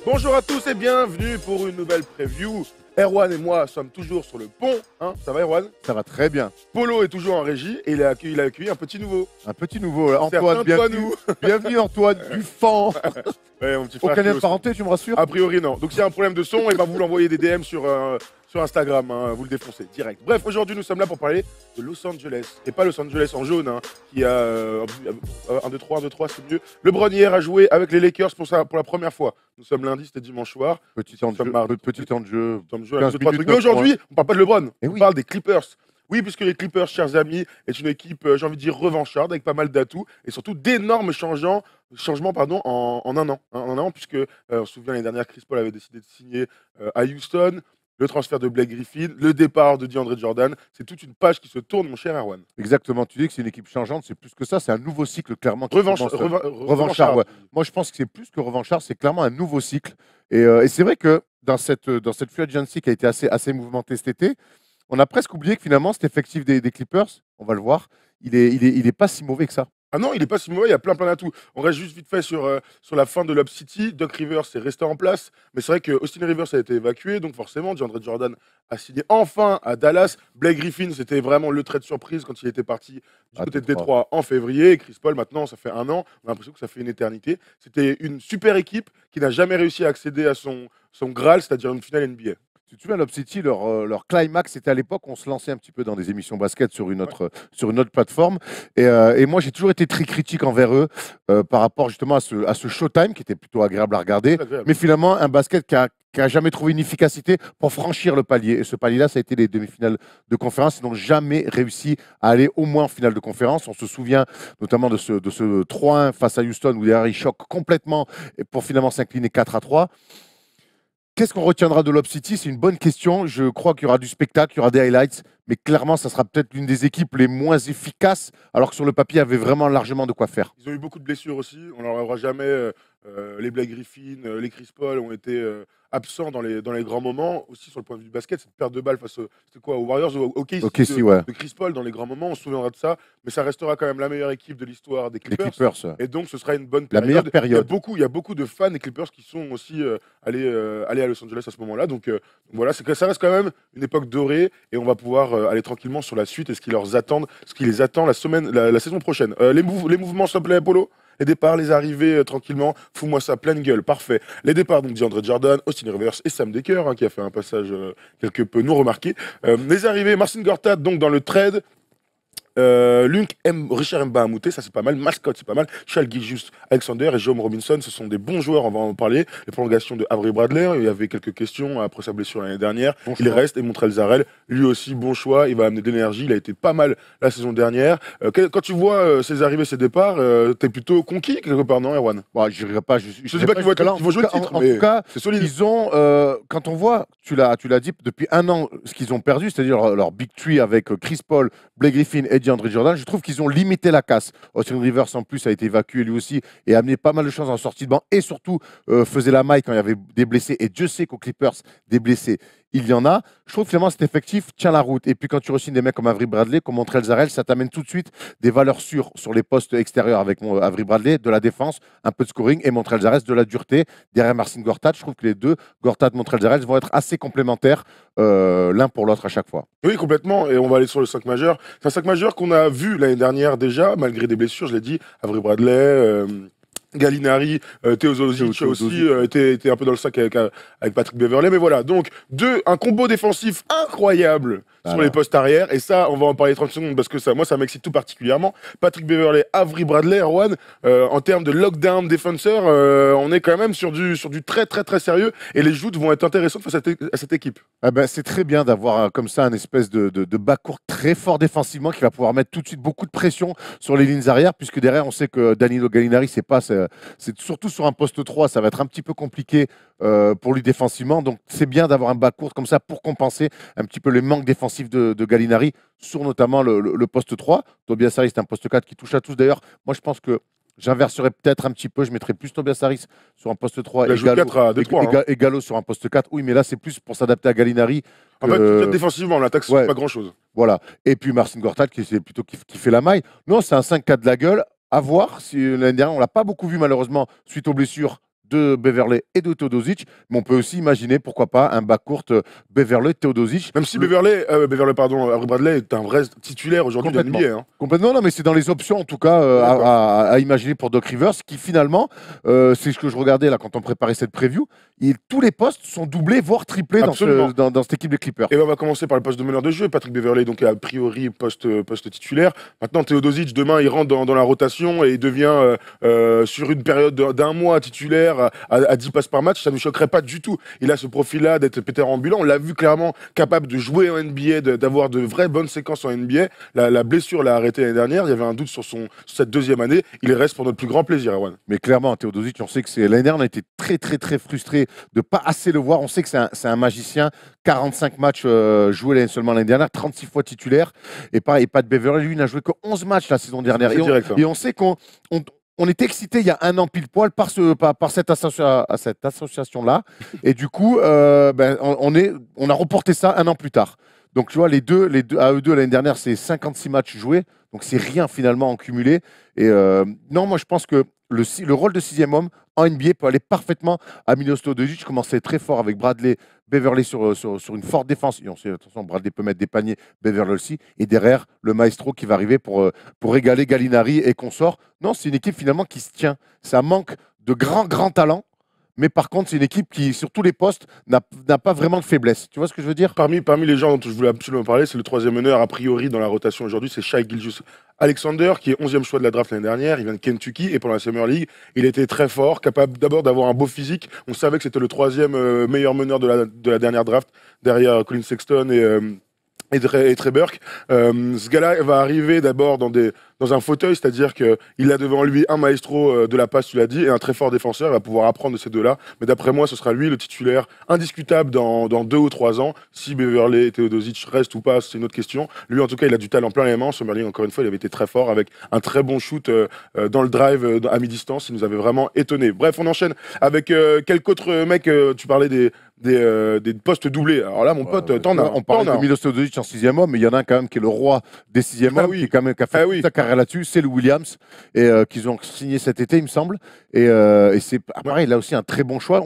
Bonjour à tous et bienvenue pour une nouvelle preview. Erwan et moi sommes toujours sur le pont. Hein, ça va Erwan? Ça va très bien. Polo est toujours en régie et il a accueilli un petit nouveau. Un petit nouveau, là. C'est Antoine, un bienvenue. nous. Auquel Antoine Dufan. Ouais, mon petit frère. Aucun lien qui de est parenté, tu me rassures? A priori non. Donc s'il y a un problème de son, il va vous l'envoyer des DM sur Instagram. Hein, vous le défoncez direct. Bref, aujourd'hui nous sommes là pour parler de Los Angeles. Et pas Los Angeles en jaune, hein, qui a 1-2-3, 1-2-3, c'est mieux. LeBron hier a joué avec les Lakers pour la première fois. Nous sommes lundi, c'était dimanche soir. Petit temps de jeu. Petit temps de jeu. 15 minutes, Mais aujourd'hui, on parle pas de LeBron, Eh on oui. parle des Clippers. Oui, puisque les Clippers, chers amis, est une équipe, j'ai envie de dire, revancharde, avec pas mal d'atouts, et surtout d'énormes changements en un an. Hein, en un an, puisque, on se souvient, l'année dernière, Chris Paul avait décidé de signer à Houston, le transfert de Blake Griffin, le départ de DeAndre Jordan. C'est toute une page qui se tourne, mon cher Erwan. Exactement, tu dis que c'est une équipe changeante, c'est plus que ça, c'est un nouveau cycle, clairement. Revanchard. Revanchard, ouais. Moi, je pense que c'est plus que revanchard, c'est clairement un nouveau cycle. Et c'est vrai que dans cette free agency qui a été assez mouvementée cet été, on a presque oublié que finalement, cet effectif des Clippers, on va le voir, il est pas si mauvais que ça. Ah non, il n'est pas si mauvais, il y a plein d'atouts. On reste juste vite fait sur la fin de Lob City. Doc Rivers est resté en place, mais c'est vrai que Austin Rivers a été évacué, donc forcément, DeAndre Jordan a signé enfin à Dallas. Blake Griffin, c'était vraiment le trait de surprise quand il était parti du côté de Détroit en février. Et Chris Paul, maintenant, ça fait un an, on a l'impression que ça fait une éternité. C'était une super équipe qui n'a jamais réussi à accéder à son Graal, c'est-à-dire une finale NBA. Tu te souviens, Lob City, leur climax, c'était à l'époque, on se lançait un petit peu dans des émissions basket sur une autre plateforme. Et moi, j'ai toujours été très critique envers eux par rapport justement à ce Showtime qui était plutôt agréable à regarder. Agréable. Mais finalement, un basket qui a jamais trouvé une efficacité pour franchir le palier. Et ce palier-là, ça a été les demi-finales de conférence. Ils n'ont jamais réussi à aller au moins en finale de conférence. On se souvient notamment de ce 3-1 face à Houston où derrière, ils choquent complètement pour finalement s'incliner 4-3. Qu'est-ce qu'on retiendra de Lob City? C'est une bonne question. Je crois qu'il y aura du spectacle, il y aura des highlights, mais clairement, ça sera peut-être l'une des équipes les moins efficaces, alors que sur le papier, il y avait vraiment largement de quoi faire. Ils ont eu beaucoup de blessures aussi. On leur aura jamais. Les Blake Griffin, les Chris Paul ont été absents dans les grands moments. Aussi, sur le point de vue du basket, cette perte de balle aux Warriors ou au KC OKC, ouais. de Chris Paul dans les grands moments, on se souviendra de ça. Mais ça restera quand même la meilleure équipe de l'histoire des Les Clippers. Clippers. Et donc, ce sera une bonne La période. meilleure période. Il y a beaucoup de fans des Clippers qui sont aussi allés à Los Angeles à ce moment-là. Donc voilà, ça reste quand même une époque dorée et on va pouvoir aller tranquillement sur la suite et ce qui les attend la saison prochaine. Les mouvements, s'il te plaît, Polo. Les départs, les arrivées, tranquillement, fous-moi ça, pleine gueule, parfait. Les départs, donc DeAndre Jordan, Austin Rivers et Sam Dekker, hein, qui a fait un passage quelque peu non remarqué. Les arrivées, Marcin Gortat, donc dans le trade. Richard Mba Amouté, ça c'est pas mal. Mascot, c'est pas mal. Shai Gilgeous-Alexander et Jerome Robinson, ce sont des bons joueurs, on va en parler. Les prolongations de Avery Bradley, il y avait quelques questions après sa blessure l'année dernière. Bon Il choix. reste, et Montrezl Harrell, lui aussi, bon choix, il va amener de l'énergie, il a été pas mal la saison dernière. Quand tu vois ses arrivées, ses départs, t'es plutôt conquis quelque part, non, Erwan? Bon, je dirais pas. Je dis pas qu'ils vont jouer le titre, en mais tout cas, c'est solide. ils ont, quand on voit, tu l'as dit, depuis un an, ce qu'ils ont perdu, c'est-à-dire leur big three avec Chris Paul, Blake Griffin et DeAndre Jordan, je trouve qu'ils ont limité la casse. Austin Rivers, en plus, a été évacué lui aussi et a amené pas mal de choses en sortie de banc et surtout faisait la maille quand il y avait des blessés. Et Dieu sait qu'aux Clippers, des blessés, il y en a. Je trouve que finalement cet effectif tient la route. Et puis quand tu re-signes des mecs comme Avery Bradley, comme Montrezl Harrell, ça t'amène tout de suite des valeurs sûres sur les postes extérieurs avec Avery Bradley, de la défense, un peu de scoring et Montrezl Harrell de la dureté. Derrière Marcin Gortat, je trouve que les deux, Gortat, Montrezl Harrell, vont être assez complémentaires l'un pour l'autre à chaque fois. Oui, complètement. Et on va aller sur le 5 majeur. C'est un 5 majeur qu'on a vu l'année dernière déjà, malgré des blessures, je l'ai dit. Avery Bradley, Gallinari, Teodosic aussi était un peu dans le sac avec Patrick Beverley. Mais voilà, donc un combo défensif incroyable sur les postes arrière. Et ça, on va en parler 30 secondes parce que ça m'excite tout particulièrement. Patrick Beverley, Avery Bradley, Erwan, en termes de lockdown défenseur, on est quand même sur du très très très sérieux. Et les joutes vont être intéressantes face à cette équipe. Ah ben, c'est très bien d'avoir comme ça un espèce de bas-court très fort défensivement qui va pouvoir mettre tout de suite beaucoup de pression sur les lignes arrière, puisque derrière, on sait que Danilo Gallinari, c'est surtout sur un poste 3, ça va être un petit peu compliqué pour lui défensivement. Donc, c'est bien d'avoir un bas-court comme ça pour compenser un petit peu les manques défensifs de Gallinari sur notamment le poste 3. Tobias Harris, c'est un poste 4 qui touche à tous. D'ailleurs, moi, je pense que j'inverserais peut-être un petit peu, je mettrais plus Tobias Harris sur un poste 3 et Gallo sur un poste 4. Oui, mais là, c'est plus pour s'adapter à Gallinari. En fait, défensivement, l'attaque, c'est pas grand-chose. Voilà. Et puis Marcin Gortat, qui fait la maille. Non, c'est un 5-4 de la gueule. À voir. Si l'année dernière, on ne l'a pas beaucoup vu, malheureusement, suite aux blessures de Beverley et de Teodosic, mais on peut aussi imaginer, pourquoi pas, un backcourt Beverley-Teodosic. Même si pardon, Avery Bradley est un vrai titulaire aujourd'hui de NBA. Hein. Complètement, non, mais c'est dans les options en tout cas à imaginer pour Doc Rivers, qui finalement, c'est ce que je regardais là quand on préparait cette preview, tous les postes sont doublés, voire triplés dans cette équipe des Clippers. Et on va commencer par le poste de meneur de jeu. Patrick Beverley, donc a priori poste titulaire. Maintenant, Teodosic, demain, il rentre dans la rotation et il devient sur une période d'un mois titulaire à 10 passes par match. Ça ne nous choquerait pas du tout. Il a ce profil-là d'être Peter ambulant. On l'a vu clairement capable de jouer en NBA, d'avoir de vraies bonnes séquences en NBA. La blessure l'a arrêté l'année dernière. Il y avait un doute sur cette deuxième année. Il reste pour notre plus grand plaisir, Erwan. Mais clairement, Teodosic, on sait que l'année dernière, on a été très, très, très frustrés de ne pas assez le voir. On sait que c'est un magicien. 45 matchs joués seulement l'année dernière, 36 fois titulaire. Et pas de Beverley, lui, n'a joué que 11 matchs la saison dernière. Et on sait qu'on était excités il y a un an pile poil par cette association-là. Et du coup, on a reporté ça un an plus tard. Donc, tu vois, les deux à eux deux l'année dernière, c'est 56 matchs joués. Donc, c'est rien finalement en cumulé. Et non, moi, je pense que le rôle de sixième homme en NBA peut aller parfaitement à Milos Teodosic. Commençait très fort avec Bradley, Beverley sur une forte défense. Et on sait, attention, Bradley peut mettre des paniers, Beverley aussi. Et derrière, le maestro qui va arriver pour régaler Gallinari et consorts. Non, c'est une équipe finalement qui se tient. Ça manque de grands talents. Mais par contre, c'est une équipe qui, sur tous les postes, n'a pas vraiment de faiblesse. Tu vois ce que je veux dire? Parmi les gens dont je voulais absolument parler, c'est le troisième meneur, a priori, dans la rotation aujourd'hui, c'est Shai Gilgeous-Alexander, qui est 11e choix de la draft l'année dernière. Il vient de Kentucky et pendant la Summer League, il était très fort, capable d'abord d'avoir un beau physique. On savait que c'était le troisième meilleur meneur de la dernière draft, derrière Colin Sexton et Trey Burke. Ce gars-là va arriver d'abord dans un fauteuil, c'est-à-dire qu'il a devant lui un maestro de la passe, tu l'as dit, et un très fort défenseur. Il va pouvoir apprendre de ces deux-là. Mais d'après moi, ce sera lui le titulaire indiscutable dans 2 ou 3 ans. Si Beverley et Teodosic restent ou pas, c'est une autre question. Lui, en tout cas, il a du talent plein les mains. Summer League, encore une fois, il avait été très fort avec un très bon shoot dans le drive à mi-distance. Il nous avait vraiment étonné. Bref, on enchaîne avec quelques autres mecs. Tu parlais des postes doublés. Alors là, mon pote, t'en as. On parle de Milos Teodosic en sixième homme, mais il y en a un quand même qui est le roi des sixième hommes, qui a fait toute sa carrière là-dessus, c'est le Williams, et qu'ils ont signé cet été, il me semble. Et c'est pareil, il a aussi un très bon choix.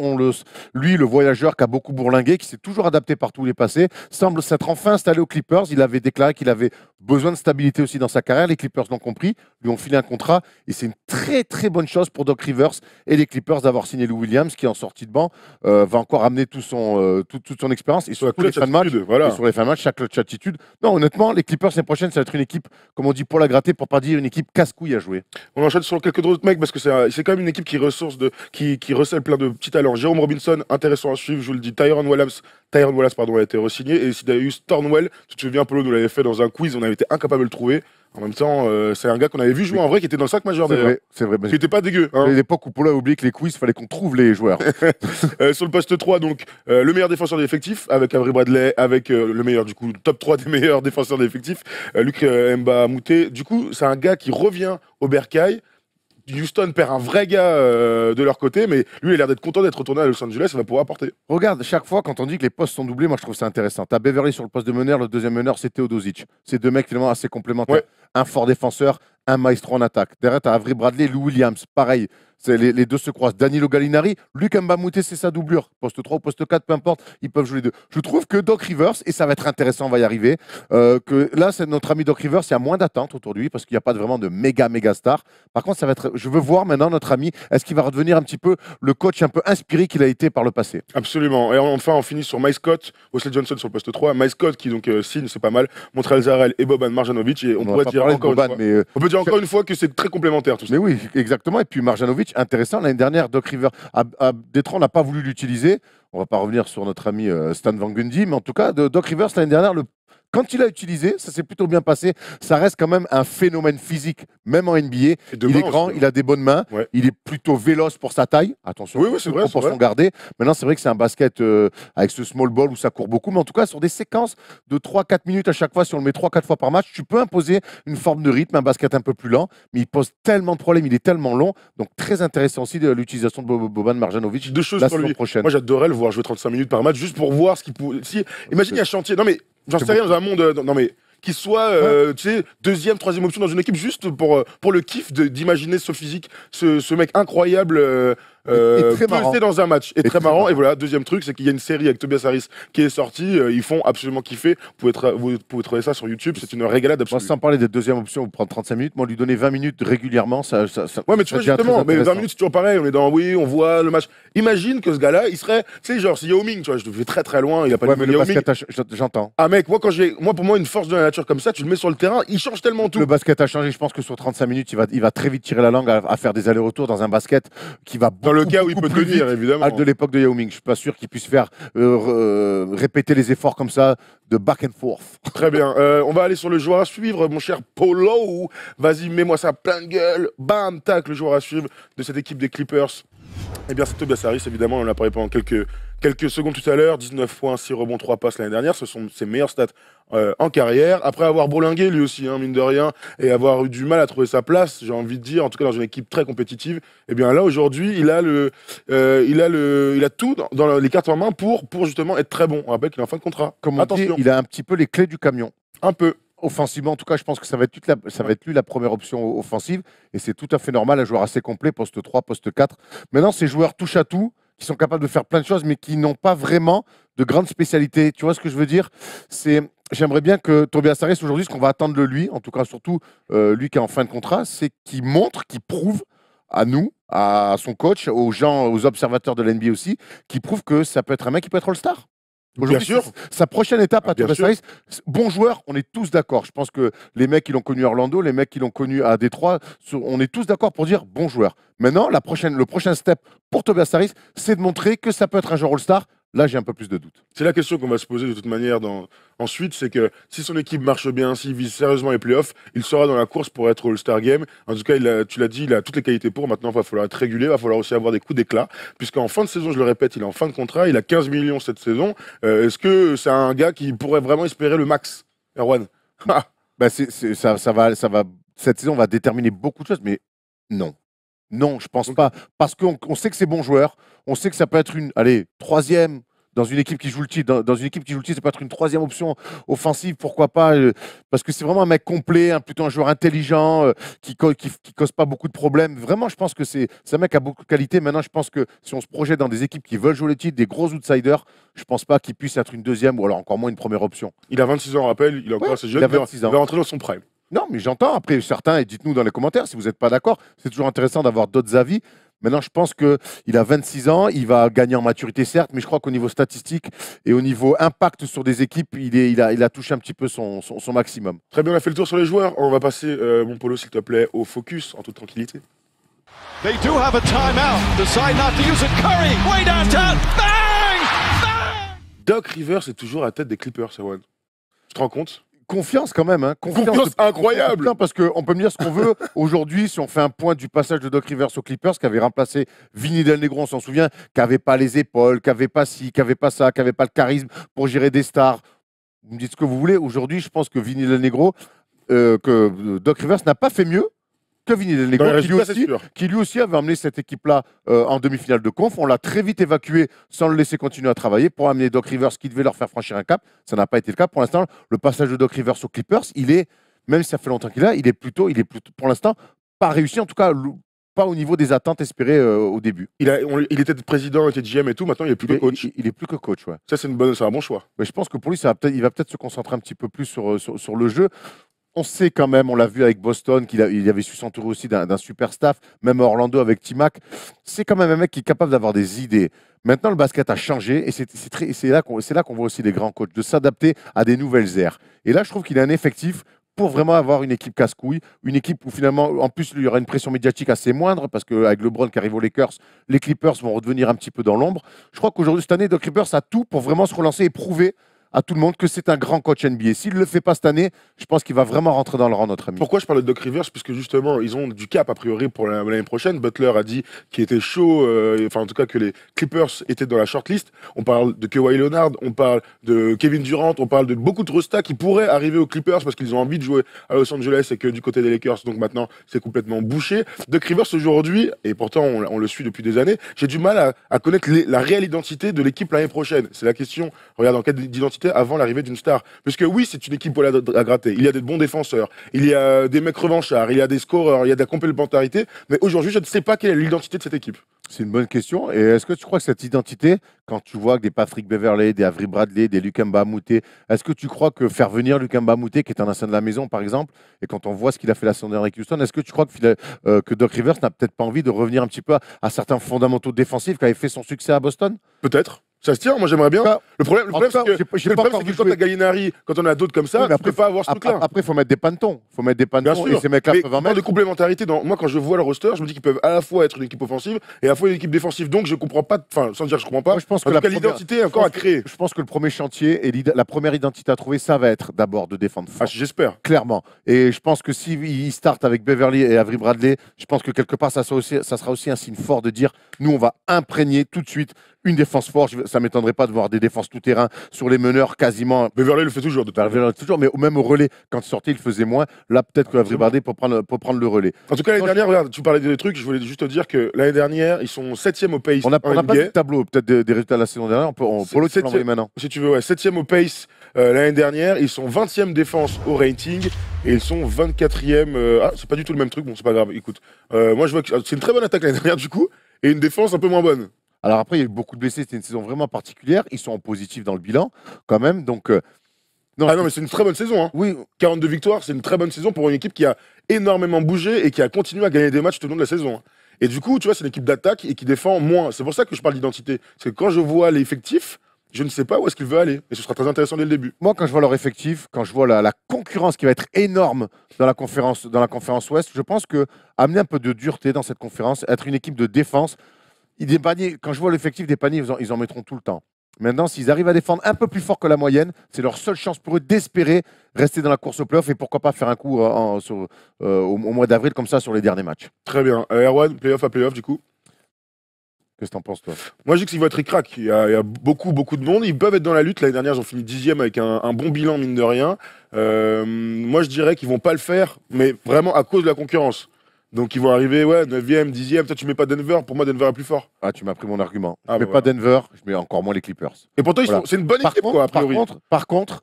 Lui, le voyageur qui a beaucoup bourlingué, qui s'est toujours adapté partout où il est passé, semble s'être enfin installé aux Clippers. Il avait déclaré qu'il avait besoin de stabilité aussi dans sa carrière. Les Clippers l'ont compris, lui ont filé un contrat, et c'est une très très bonne chose pour Doc Rivers et les Clippers d'avoir signé Lou Williams, qui en sortie de banc va encore amener toute son expérience, et surtout les fins de match, voilà. et sur les fins de match, chaque attitude. Non, honnêtement, les Clippers l'année prochaine, ça va être une équipe, comme on dit, pour la gratter, pour pas dire une équipe casse-couille à jouer. On enchaîne sur quelques autres mecs parce que c'est quand même une équipe qui recèle plein de petits talents. Jérôme Robinson, intéressant à suivre, je vous le dis. Tyron Wallace, a été re-signé. Et Sidarius Thornwell, tu te souviens, Polo nous l'avait fait dans un quiz, on avait été incapable de le trouver. En même temps, c'est un gars qu'on avait vu jouer en vrai, qui était dans le 5 majeur d'ailleurs. C'est vrai. Qui n'était pas dégueu. À l'époque où Polo a oublié que les quiz, il fallait qu'on trouve les joueurs. Sur le poste 3, donc, le meilleur défenseur de l'effectif, avec Avery Bradley, avec le meilleur, du coup, top 3 des meilleurs défenseurs de l'effectif, Luc Mba Mouté. Du coup, c'est un gars qui revient au Bercail. Houston perd un vrai gars de leur côté, mais lui, il a l'air d'être content d'être retourné à Los Angeles, il va pouvoir apporter. Regarde, chaque fois, quand on dit que les postes sont doublés, moi, je trouve ça intéressant. Tu as Beverley sur le poste de meneur, le deuxième meneur, c'est Teodosic. C'est deux mecs, finalement, assez complémentaires. Ouais. Un fort défenseur, un maestro en attaque. Derrière, tu as Avery Bradley, Lou Williams, pareil. Les deux se croisent. Danilo Gallinari, Luc Mba Mouté, c'est sa doublure. Poste 3 ou poste 4, peu importe, ils peuvent jouer les deux. Je trouve que Doc Rivers, et ça va être intéressant, on va y arriver, que là, c'est notre ami Doc Rivers, il y a moins d'attente autour de lui parce qu'il n'y a pas vraiment de méga star. Par contre, je veux voir maintenant notre ami, est-ce qu'il va redevenir un petit peu le coach un peu inspiré qu'il a été par le passé? Absolument. Et enfin, on finit sur Mike Scott, Wesley Johnson sur le poste 3. Mike Scott qui donc signe, c'est pas mal, Montréal Zarel et Boban Marjanovic. Et on pourrait dire encore une fois que c'est très complémentaire tout ça. Mais oui, exactement. Et puis Marjanovic, intéressant. L'année dernière, Doc Rivers à Détroit n'a pas voulu l'utiliser. On va pas revenir sur notre ami Stan Van Gundy, mais en tout cas, Doc Rivers l'année dernière, quand il a utilisé, ça s'est plutôt bien passé. Ça reste quand même un phénomène physique, même en NBA. Il est grand, il a des bonnes mains, il est plutôt véloce pour sa taille. Attention, c'est vrai, pour s'en garder. Maintenant, c'est vrai que c'est un basket avec ce small ball où ça court beaucoup, mais en tout cas, sur des séquences de 3-4 minutes à chaque fois, si on le met 3-4 fois par match, tu peux imposer une forme de rythme, un basket un peu plus lent, mais il pose tellement de problèmes, il est tellement long. Donc, très intéressant aussi de l'utilisation de Boban Marjanovic. Deux choses pour lui. Prochaine. Moi, j'adorerais le voir jouer 35 minutes par match juste pour voir ce qu'il peut. Imagine, il y a chantier. Non, mais j'en sais rien dans un monde. qu'il soit tu sais, deuxième, troisième option dans une équipe juste pour le kiff d'imaginer ce physique, ce mec incroyable pesé dans un match. Et très marrant. Et voilà, deuxième truc, c'est qu'il y a une série avec Tobias Harris qui est sortie. Ils font absolument kiffer. Vous pouvez trouver ça sur YouTube. C'est une régalade absolue. Moi, sans parler des deuxièmes options, vous prendre 35 minutes. Moi, lui donner 20 minutes régulièrement, ça ouais, mais tu vois, justement, mais 20 minutes, c'est toujours pareil. On est dans, oui, on voit le match. Imagine que ce gars-là, il serait, tu sais, genre, c'est Yao Ming, tu vois, je le fais très très loin. Il a pas de Yao Ming. J'entends. Ah, mec, moi, pour moi, une force de la nature comme ça, tu le mets sur le terrain, il change tellement tout. Le basket a changé. Je pense que sur 35 minutes, il va très vite tirer la langue à faire des allers-retours dans un basket qui va dans le cas où il peut tenir, évidemment. De l'époque de Yao Ming. Je suis pas sûr qu'il puisse faire répéter les efforts comme ça de back and forth. Très bien. On va aller sur le joueur à suivre, mon cher Polo. Vas-y, mets-moi ça plein de gueule. Bam, tac, le joueur à suivre de cette équipe des Clippers. Eh bien, c'est Tobias Harris, évidemment. On en a parlé pendant quelques secondes tout à l'heure. 19 points, 6 rebonds, 3 passes l'année dernière. Ce sont ses meilleures stats en carrière. Après avoir bourlingué, lui aussi, hein, mine de rien, et avoir eu du mal à trouver sa place, j'ai envie de dire, en tout cas dans une équipe très compétitive, eh bien là, aujourd'hui, il a tout dans les cartes en main pour justement être très bon. On rappelle qu'il est en fin de contrat. Comme on dit, il a un petit peu les clés du camion. Un peu. Offensivement, en tout cas, je pense que ça va être lui la première option offensive. Et c'est tout à fait normal, un joueur assez complet, poste 3, poste 4. Maintenant, ces joueurs touche à tout, qui sont capables de faire plein de choses, mais qui n'ont pas vraiment de grandes spécialités. Tu vois ce que je veux dire? J'aimerais bien que Tobias Harris, aujourd'hui, ce qu'on va attendre de lui, en tout cas surtout lui qui est en fin de contrat, c'est qu'il montre, qu'il prouve à nous, à son coach, aux gens, aux observateurs de l'NBA aussi, qu'il prouve que ça peut être un mec qui peut être All-Star. Bien sûr. Sa prochaine étape à Tobias Harris, bon joueur, on est tous d'accord. Je pense que les mecs qui l'ont connu à Orlando, les mecs qui l'ont connu à Détroit, on est tous d'accord pour dire bon joueur. Maintenant, le prochain step pour Tobias Harris, c'est de montrer que ça peut être un joueur All-Star. Là, j'ai un peu plus de doutes. C'est la question qu'on va se poser de toute manière ensuite, c'est que si son équipe marche bien, s'il vise sérieusement les playoffs, il sera dans la course pour être All-Star Game. En tout cas, tu l'as dit, il a toutes les qualités pour. Maintenant, il va falloir être régulier, il va falloir aussi avoir des coups d'éclat, puisqu'en fin de saison, je le répète, il est en fin de contrat, il a 15 millions cette saison. Est-ce que c'est un gars qui pourrait vraiment espérer le max, Erwan? Bah cette saison va déterminer beaucoup de choses, mais non. Non, je pense pas. Parce qu'on sait que c'est bon joueur. On sait que ça peut être une, troisième dans une équipe qui joue le titre. Dans une équipe qui joue le titre, ça peut être une troisième option offensive, pourquoi pas. Parce que c'est vraiment un mec complet, plutôt un joueur intelligent, qui cause pas beaucoup de problèmes. Vraiment, je pense que c'est un mec qui a beaucoup de qualité. Maintenant, je pense que si on se projette dans des équipes qui veulent jouer le titre, des gros outsiders, je pense pas qu'il puisse être une deuxième ou alors encore moins une première option. Il a 26 ans, on rappelle. Il est encore assez jeune. Il va rentrer dans son prime. Non, mais j'entends. Après, certains, et dites-nous dans les commentaires si vous n'êtes pas d'accord. C'est toujours intéressant d'avoir d'autres avis. Maintenant, je pense qu'il a 26 ans, il va gagner en maturité, certes, mais je crois qu'au niveau statistique et au niveau impact sur des équipes, il a touché un petit peu son maximum. Très bien, on a fait le tour sur les joueurs. On va passer, mon Polo, s'il te plaît, au focus en toute tranquillité. They do have a timeout. Decide not to use it. Curry, way downtown. Bang! Bang! Doc Rivers est toujours à la tête des Clippers, Erwan. Tu te rends compte? Confiance quand même. Hein. Confiance incroyable. Parce qu'on peut me dire ce qu'on veut. Aujourd'hui, si on fait un point du passage de Doc Rivers aux Clippers, qui avait remplacé Vinny Del Negro, on s'en souvient, qui n'avait pas les épaules, qui n'avait pas ci, qui n'avait pas ça, qui n'avait pas le charisme pour gérer des stars. Vous me dites ce que vous voulez. Aujourd'hui, je pense que Vinny Del Negro, que Doc Rivers n'a pas fait mieux que Vinny Del Negro, qui lui aussi avait amené cette équipe-là en demi-finale de conf. On l'a très vite évacué sans le laisser continuer à travailler pour amener Doc Rivers qui devait leur faire franchir un cap. Ça n'a pas été le cas. Pour l'instant, le passage de Doc Rivers aux Clippers, même si ça fait longtemps qu'il est là, il est plutôt, pour l'instant, pas réussi, en tout cas, pas au niveau des attentes espérées au début. Il était président, il était GM et tout, maintenant il est plus que coach. Il est plus que coach, ouais. Ça, c'est un bon choix. Mais je pense que pour lui, il va peut-être se concentrer un petit peu plus sur le jeu. On sait quand même, on l'a vu avec Boston, qu'il avait su s'entourer aussi d'un super staff, même à Orlando avec T-Mac. C'est quand même un mec qui est capable d'avoir des idées. Maintenant, le basket a changé et c'est là qu'on voit aussi les grands coachs, de s'adapter à des nouvelles ères. Et là, je trouve qu'il a un effectif pour vraiment avoir une équipe casse-couille, une équipe où finalement, en plus, il y aura une pression médiatique assez moindre parce qu'avec LeBron qui arrive aux Lakers, les Clippers vont redevenir un petit peu dans l'ombre. Je crois qu'aujourd'hui, cette année, Doc Rivers a tout pour vraiment se relancer et prouver à tout le monde que c'est un grand coach NBA. S'il ne le fait pas cette année, je pense qu'il va vraiment rentrer dans le rang, notre ami. Pourquoi je parle de Doc Rivers? Puisque justement, ils ont du cap a priori pour l'année prochaine. Butler a dit qu'il était chaud, enfin en tout cas que les Clippers étaient dans la shortlist. On parle de Kawhi Leonard, on parle de Kevin Durant, on parle de beaucoup de restas qui pourraient arriver aux Clippers parce qu'ils ont envie de jouer à Los Angeles et que du côté des Lakers, donc maintenant c'est complètement bouché. Doc Rivers aujourd'hui, et pourtant on le suit depuis des années, j'ai du mal à connaître la réelle identité de l'équipe l'année prochaine. C'est la question. Regarde, en quête d'identité, c'était avant l'arrivée d'une star. Parce que oui, c'est une équipe à gratter. Il y a des bons défenseurs, il y a des mecs revanchards, il y a des scoreurs, il y a de la complémentarité. Mais aujourd'hui, je ne sais pas quelle est l'identité de cette équipe. C'est une bonne question. Et est-ce que tu crois que cette identité, quand tu vois que des Patrick Beverley, des Avery Bradley, des Lukemba Mouté, est-ce que tu crois que faire venir Lukemba Mouté, qui est un ancien de la maison par exemple, et quand on voit ce qu'il a fait la saison dernière avec Houston, est-ce que tu crois que Doc Rivers n'a peut-être pas envie de revenir un petit peu à certains fondamentaux défensifs qui avaient fait son succès à Boston? Peut-être. Ça se tient, moi j'aimerais bien. Le problème, c'est que, quand tu as Gallinari, quand on a d'autres comme ça, oui, tu peux pas avoir ce truc-là. Après, il faut mettre des pantons. Il faut mettre des pantons et ces mecs-là peuvent en mettre. De complémentarité, moi quand je vois le roster, je me dis qu'ils peuvent à la fois être une équipe offensive et à la fois une équipe défensive. Donc je comprends pas, enfin sans dire que je comprends pas, moi, je pense que l'identité est encore à créer. Je pense que le premier chantier et la première identité à trouver, ça va être d'abord de défendre fort. J'espère. Clairement. Et je pense que s'il start avec Beverley et Avery Bradley, je pense que quelque part, ça sera aussi un signe fort de dire, nous on va imprégner tout de suite une défense forte. Ça ne m'étonnerait pas de voir des défenses tout-terrain sur les meneurs quasiment. Beverley le fait toujours. Mais même au relais, quand il sortait, il faisait moins. Là, peut-être que Avery Bradley peut prendre le relais. En tout cas, l'année dernière, regarde, tu parlais des trucs, je voulais juste te dire que l'année dernière, ils sont 7e au pace. On n'a pas de tableau, peut-être des résultats de la saison dernière. On peut l'envoyer maintenant. Si tu veux, ouais, 7e au pace l'année dernière. Ils sont 20e défense au rating et ils sont 24e. Ah, c'est pas du tout le même truc, bon, c'est pas grave. Écoute, moi, je vois que c'est une très bonne attaque l'année dernière, du coup, et une défense un peu moins bonne. Alors après, il y a eu beaucoup de blessés, c'était une saison vraiment particulière. Ils sont en positif dans le bilan, quand même. Donc, non, mais c'est une très bonne saison. Hein. Oui. 42 victoires, c'est une très bonne saison pour une équipe qui a énormément bougé et qui a continué à gagner des matchs tout au long de la saison. Et du coup, tu vois, c'est une équipe d'attaque et qui défend moins. C'est pour ça que je parle d'identité. C'est que quand je vois l'effectif, je ne sais pas où est-ce qu'il veut aller. Et ce sera très intéressant dès le début. Moi, quand je vois leur effectif, quand je vois la concurrence qui va être énorme dans la conférence Ouest, je pense que amener un peu de dureté dans cette conférence, être une équipe de défense. Des paniers, quand je vois l'effectif des paniers, ils en mettront tout le temps. Maintenant, s'ils arrivent à défendre un peu plus fort que la moyenne, c'est leur seule chance pour eux d'espérer rester dans la course au playoff et pourquoi pas faire un coup au mois d'avril comme ça sur les derniers matchs. Très bien. Erwan, playoff à playoff du coup. Qu'est-ce que t'en penses toi? Moi je dis qu'ils vont être ric-rac. Il y a beaucoup de monde. Ils peuvent être dans la lutte. L'année dernière, ils ont fini 10e avec un bon bilan mine de rien. Moi je dirais qu'ils vont pas le faire, mais vraiment à cause de la concurrence. Donc ils vont arriver, 9e, 10e. Toi, tu mets pas Denver. Pour moi, Denver est plus fort. Ah, tu m'as pris mon argument. Je mets pas Denver, je mets encore moins les Clippers. Et pourtant, c'est une bonne équipe, quoi, a priori. Par contre,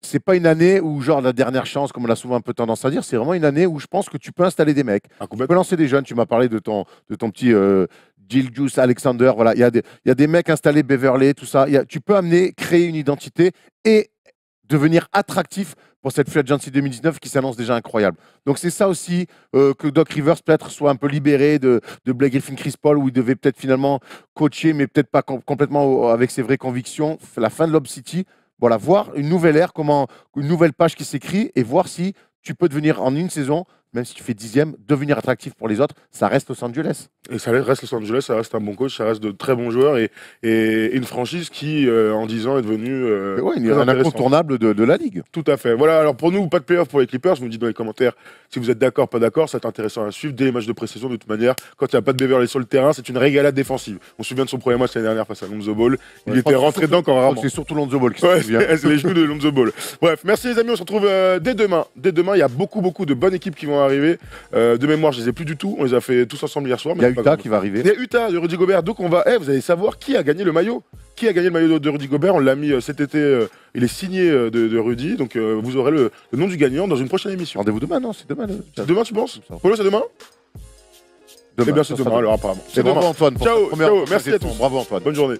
c'est pas une année où, genre, la dernière chance, comme on a souvent un peu tendance à dire, c'est vraiment une année où je pense que tu peux installer des mecs. Tu peux lancer des jeunes. Tu m'as parlé de ton petit Gilgeous Alexander. Voilà, il y a des mecs installés, Beverley, tout ça. Tu peux créer une identité et devenir attractif pour cette Free Agency 2019 qui s'annonce déjà incroyable. Donc c'est ça aussi que Doc Rivers peut-être soit un peu libéré de Blake Griffin, Chris Paul, où il devait peut-être finalement coacher, mais peut-être pas complètement avec ses vraies convictions. La fin de Lob City, voilà, voir une nouvelle ère, une nouvelle page qui s'écrit et voir si tu peux devenir en une saison, même si tu fais 10e, devenir attractif pour les autres. Ça reste Los Angeles. Et ça reste Los Angeles, ça reste un bon coach, ça reste de très bons joueurs et une franchise qui, en 10 ans, est devenue un incontournable de la Ligue. Tout à fait. Voilà, alors pour nous, pas de playoff pour les Clippers. Vous me dites dans les commentaires si vous êtes d'accord, pas d'accord. Ça va être intéressant à suivre dès les matchs de pré-saison. De toute manière, quand il n'y a pas de Beverley sur le terrain, c'est une régalade défensive. On se souvient de son premier match l'année dernière face à Lonzo Ball. Il était rentré dedans quand rarement. C'est surtout Lonzo Ball qui se souvient. C'est les genoux de Lonzo Ball. Bref, merci les amis. On se retrouve dès demain. Dès demain, il y a beaucoup de bonnes équipes qui vont arriver. De mémoire, je les ai plus du tout. On les a fait tous ensemble hier soir. Il y a Utah qui va arriver. Il y a Utah de Rudy Gobert. Donc on va, vous allez savoir qui a gagné le maillot. Qui a gagné le maillot de Rudy Gobert? On l'a mis cet été. Il est signé de Rudy. Donc vous aurez le nom du gagnant dans une prochaine émission. Rendez-vous demain, non? C'est demain. Demain, tu penses? Polo, c'est demain? Eh bien, c'est demain, alors apparemment. C'est demain. Bravo Antoine. Ciao, merci à tous. Bravo Antoine. Bonne journée.